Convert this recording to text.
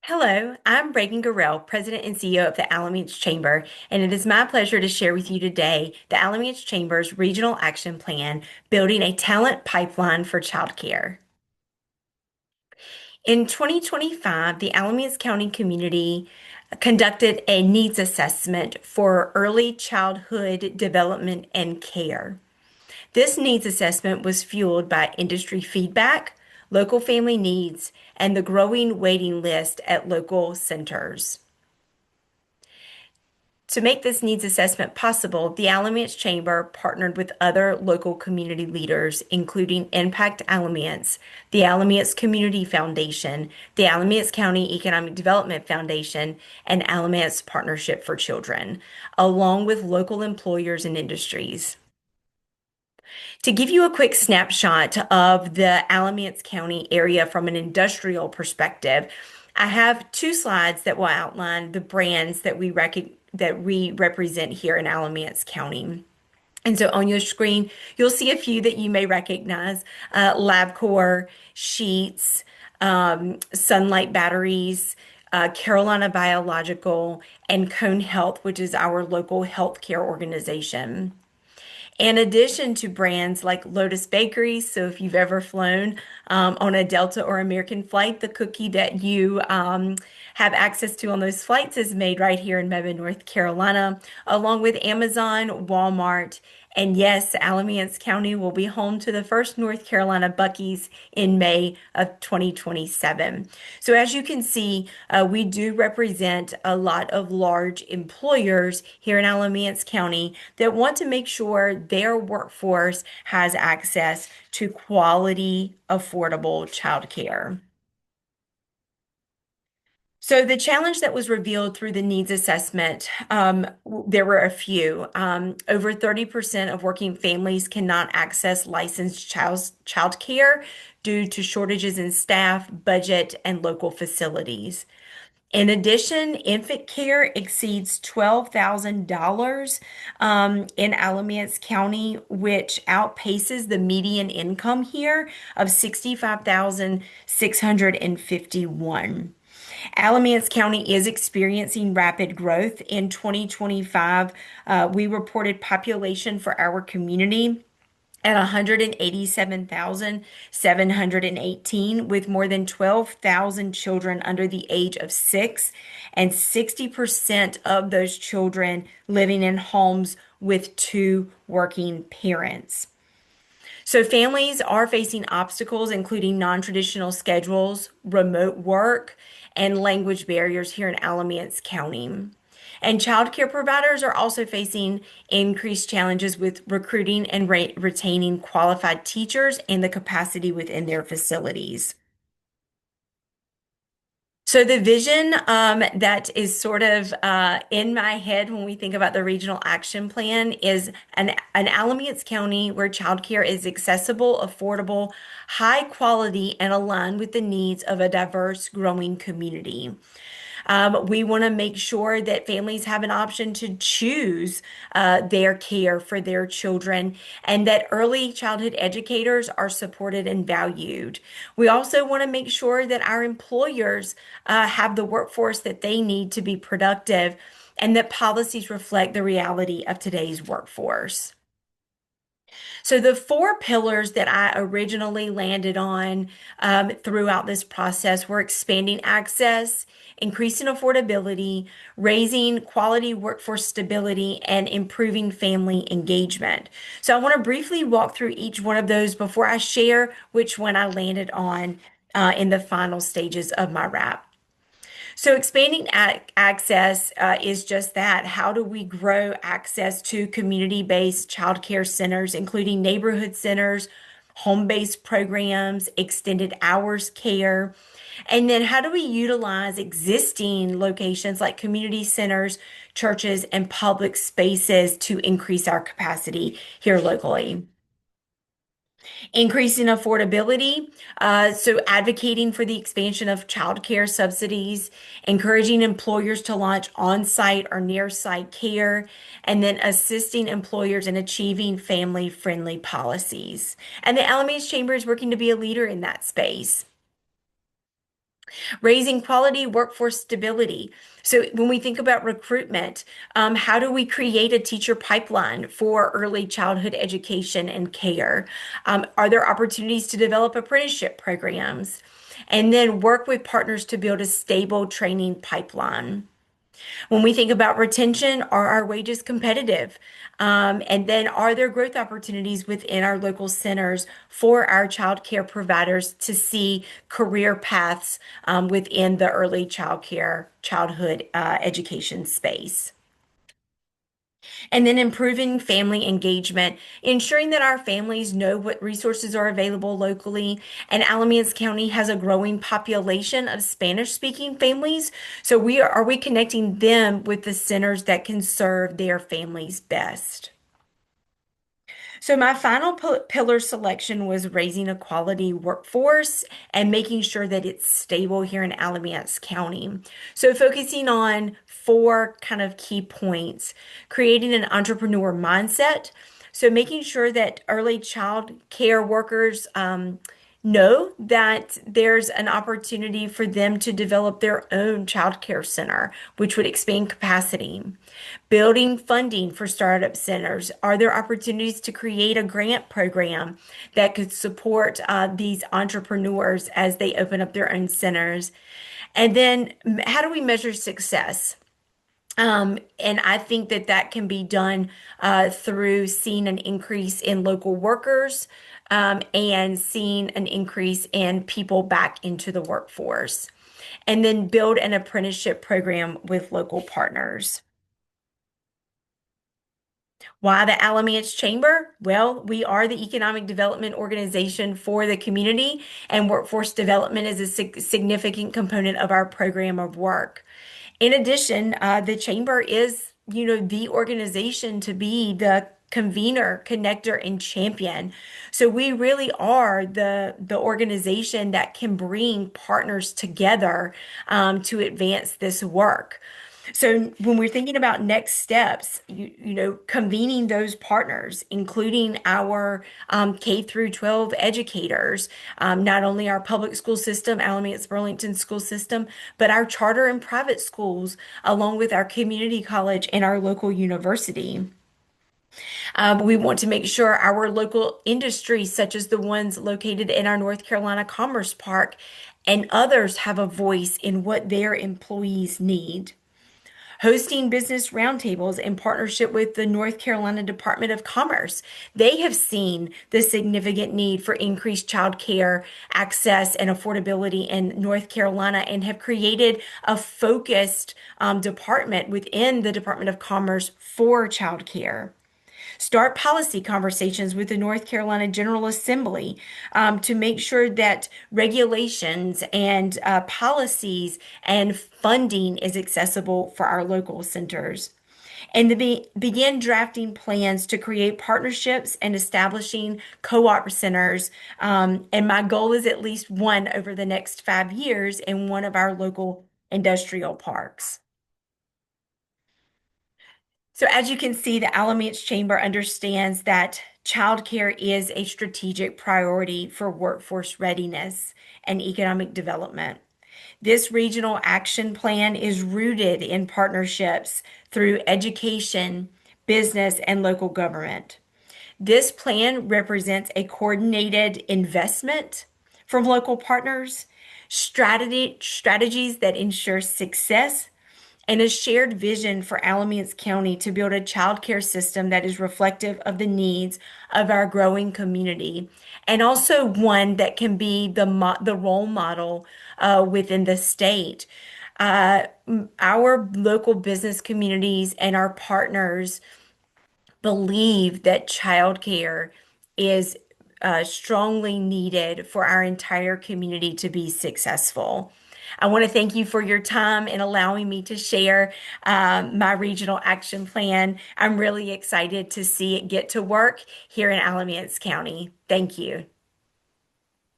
Hello, I'm Reagan Gural, President and CEO of the Alamance Chamber, and it is my pleasure to share with you today the Alamance Chamber's Regional Action Plan, Building a Talent Pipeline for Childcare. In 2025, the Alamance County community conducted a needs assessment for early childhood development and care. This needs assessment was fueled by industry feedback, local family needs, and the growing waiting list at local centers. To make this needs assessment possible, the Alamance Chamber partnered with other local community leaders, including Impact Alamance, the Alamance Community Foundation, the Alamance County Economic Development Foundation, and Alamance Partnership for Children, along with local employers and industries. To give you a quick snapshot of the Alamance County area from an industrial perspective, I have two slides that will outline the brands that we represent here in Alamance County. And so on your screen, you'll see a few that you may recognize: LabCorp, Sheets, Sunlight Batteries, Carolina Biological, and Cone Health, which is our local healthcare organization. In addition to brands like Lotus Bakery, so if you've ever flown on a Delta or American flight, the cookie that you have access to on those flights is made right here in Mebane, North Carolina, along with Amazon, Walmart, and yes, Alamance County will be home to the first North Carolina Buc-ee's in May of 2027. So as you can see, we do represent a lot of large employers here in Alamance County that want to make sure their workforce has access to quality, affordable childcare. So the challenge that was revealed through the needs assessment, there were a few. Over 30% of working families cannot access licensed child care due to shortages in staff, budget, and local facilities. In addition, infant care exceeds $12,000 in Alamance County, which outpaces the median income here of 65,651. Alamance County is experiencing rapid growth. In 2025, we reported population for our community at 187,718, with more than 12,000 children under the age of 6, and 60% of those children living in homes with two working parents. So families are facing obstacles, including non-traditional schedules, remote work, and language barriers here in Alamance County. And childcare providers are also facing increased challenges with recruiting and retaining qualified teachers and the capacity within their facilities. So the vision that is sort of in my head when we think about the regional action plan is an Alamance County where childcare is accessible, affordable, high quality, and aligned with the needs of a diverse, growing community. We want to make sure that families have an option to choose their care for their children and that early childhood educators are supported and valued. We also want to make sure that our employers have the workforce that they need to be productive and that policies reflect the reality of today's workforce. So the four pillars that I originally landed on throughout this process were expanding access, increasing affordability, raising quality workforce stability, and improving family engagement. So I want to briefly walk through each one of those before I share which one I landed on in the final stages of my wrap. So expanding access is just that. How do we grow access to community-based childcare centers, including neighborhood centers, home-based programs, extended hours care? And then how do we utilize existing locations like community centers, churches, and public spaces to increase our capacity here locally? Increasing affordability, so advocating for the expansion of childcare subsidies, encouraging employers to launch on-site or near-site care, and then assisting employers in achieving family-friendly policies. And the Alamance Chamber is working to be a leader in that space. Raising quality workforce stability. So when we think about recruitment, how do we create a teacher pipeline for early childhood education and care? Are there opportunities to develop apprenticeship programs? And then work with partners to build a stable training pipeline. When we think about retention, are our wages competitive? And then are there growth opportunities within our local centers for our child care providers to see career paths within the early childhood education space? And then improving family engagement, ensuring that our families know what resources are available locally. And Alamance County has a growing population of Spanish-speaking families. So are we connecting them with the centers that can serve their families best? So my final pillar selection was raising a quality workforce and making sure that it's stable here in Alamance County. So focusing on four kind of key points, creating an entrepreneur mindset. So making sure that early child care workers know that there's an opportunity for them to develop their own child care center, which would expand capacity. Building funding for startup centers. Are there opportunities to create a grant program that could support these entrepreneurs as they open up their own centers? And then how do we measure success? And I think that that can be done through seeing an increase in local workers and seeing an increase in people back into the workforce. And then build an apprenticeship program with local partners. Why the Alamance Chamber? Well, we are the economic development organization for the community, and workforce development is a significant component of our program of work. In addition, the chamber is, the organization to be the convener, connector, and champion. So we really are the organization that can bring partners together to advance this work. So when we're thinking about next steps, convening those partners, including our K through 12 educators, not only our public school system, Alamance Burlington school system, but our charter and private schools, along with our community college and our local university. We want to make sure our local industries, such as the ones located in our North Carolina Commerce Park, and others have a voice in what their employees need. Hosting business roundtables in partnership with the North Carolina Department of Commerce. They have seen the significant need for increased child care access and affordability in North Carolina and have created a focused department within the Department of Commerce for child care. Start policy conversations with the North Carolina General Assembly to make sure that regulations and policies and funding is accessible for our local centers. And to begin drafting plans to create partnerships and establishing co-op centers. And my goal is at least one over the next 5 years in one of our local industrial parks. So as you can see, the Alamance Chamber understands that childcare is a strategic priority for workforce readiness and economic development. This regional action plan is rooted in partnerships through education, business, and local government. This plan represents a coordinated investment from local partners, strategies that ensure success, and a shared vision for Alamance County to build a child care system that is reflective of the needs of our growing community, and also one that can be the role model within the state. Our local business communities and our partners believe that childcare is strongly needed for our entire community to be successful. I want to thank you for your time and allowing me to share my regional action plan. I'm really excited to see it get to work here in Alamance County. Thank you.